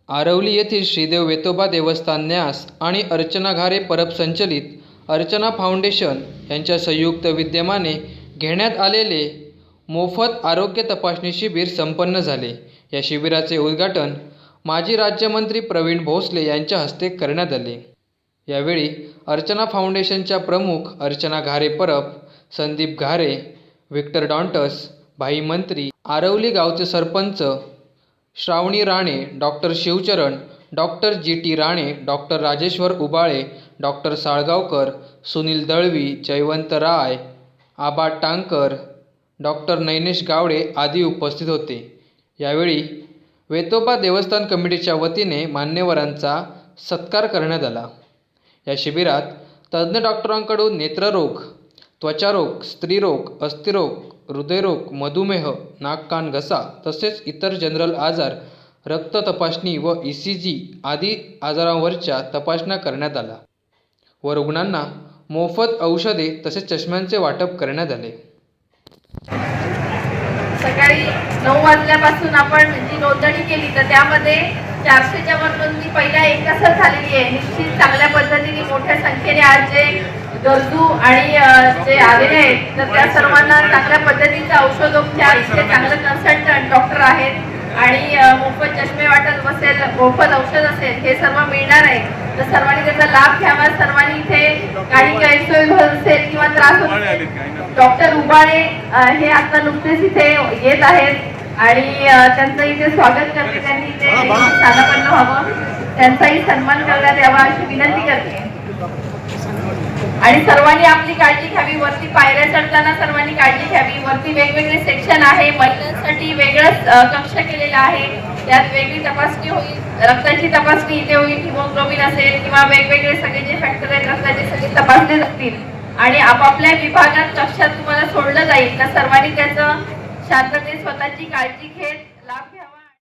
आरवली येथील श्रीदेव वेतोबा देवस्थान न्यास आणि अर्चना घारे परब संचलित अर्चना फाउंडेशन यांच्या संयुक्त विद्यमाने घेण्यात आलेले मोफत आरोग्य तपासणी शिबिर संपन्न झाले। या शिबिराचे उद्घाटन माजी राज्यमंत्री प्रवीण भोसले यांच्या हस्ते करण्यात आले। यावेळी अर्चना फाउंडेशनच्या प्रमुख अर्चना घारे परब, संदीप घारे, व्हिक्टर डॉन्टस, भाई मंत्री, आरवली गावचे सरपंच Shravani Rane, doctor Shivcharan, doctor G T. Rane, doctor Rajeshwar Ubale, doctor Salgaonkar, Sunil Dalvi, Jaywant Rai, Aba Tankar, doctor Nainesh Gawde आदी उपस्थित होते। यावेळी वेतोबा देवस्थान कमिटीच्या वतीने मान्यवरांचा सत्कार करण्यात आला। या शिबिरात तज्ज्ञ डॉक्टरांकडून नेत्ररोग, त्वचारोग, स्त्रीरोग, अस्थिरोग, हृदयरोग, मधुमेह, नाक कान घसा तसेच इतर जनरल आजार, रक्त तपासणी व ECG आदी आजारांवरच्या तपासण्या करण्यात आल्या व रुग्णांना मोफत औषधे तसेच चष्म्यांचे वाटप करण्यात आले। सकाळी 9 वाजल्यापासून आपण जी नोंदणी केली तर त्यामध्ये 400च्या वर नोंदणी पहिल्या 1 तासात झालेली आहे। निश्चित चांगल्या पद्धतीने मोठ्या संख्येने आज जे गरजू आणि जे आलेले आहेत तर त्या सर्वांना चांगल्या पद्धतीचा औषधोपचार, चांगले कन्सल्टंट डॉक्टर आहेत आणि मोफत चष्मे वाटप असेल, मोफत औषध असेल, हे सर्व मिळणार आहे। तर सर्वांनी त्याचा लाभ घ्यावा। सर्वांनी इथे काही गैरसोय असेल किंवा त्रास होत असेल, डॉक्टर उबाळे हे आता नुकतेच इथे येत आहेत आणि त्यांचं इथे स्वागत करते। त्यांनी इथे स्थानापन्न व्हावं, त्यांचाही सन्मान करण्यात यावा अशी विनंती करते आणि सर्वांनी आपली काळजी घ्यावी। वरती पायऱ्या चढताना सर्वांनी काळजी घ्यावी। वरती वेगवेगळे सेक्शन आहे, महिलांसाठी वेगळंच कक्ष केलेला आहे, त्यात वेगळी तपासणी होईल, रक्ताची तपासणी इथे होईल, हिमोग्लोबिन असेल किंवा वेगवेगळे सगळे जे फॅक्टर आहेत रक्ताचे सगळे तपासले जातील आणि आपापल्या विभागात कक्षात तुम्हाला सोडलं जाईल। तर सर्वांनी त्याचं शांततेत स्वतःची काळजी घेत लाभ घ्यावा।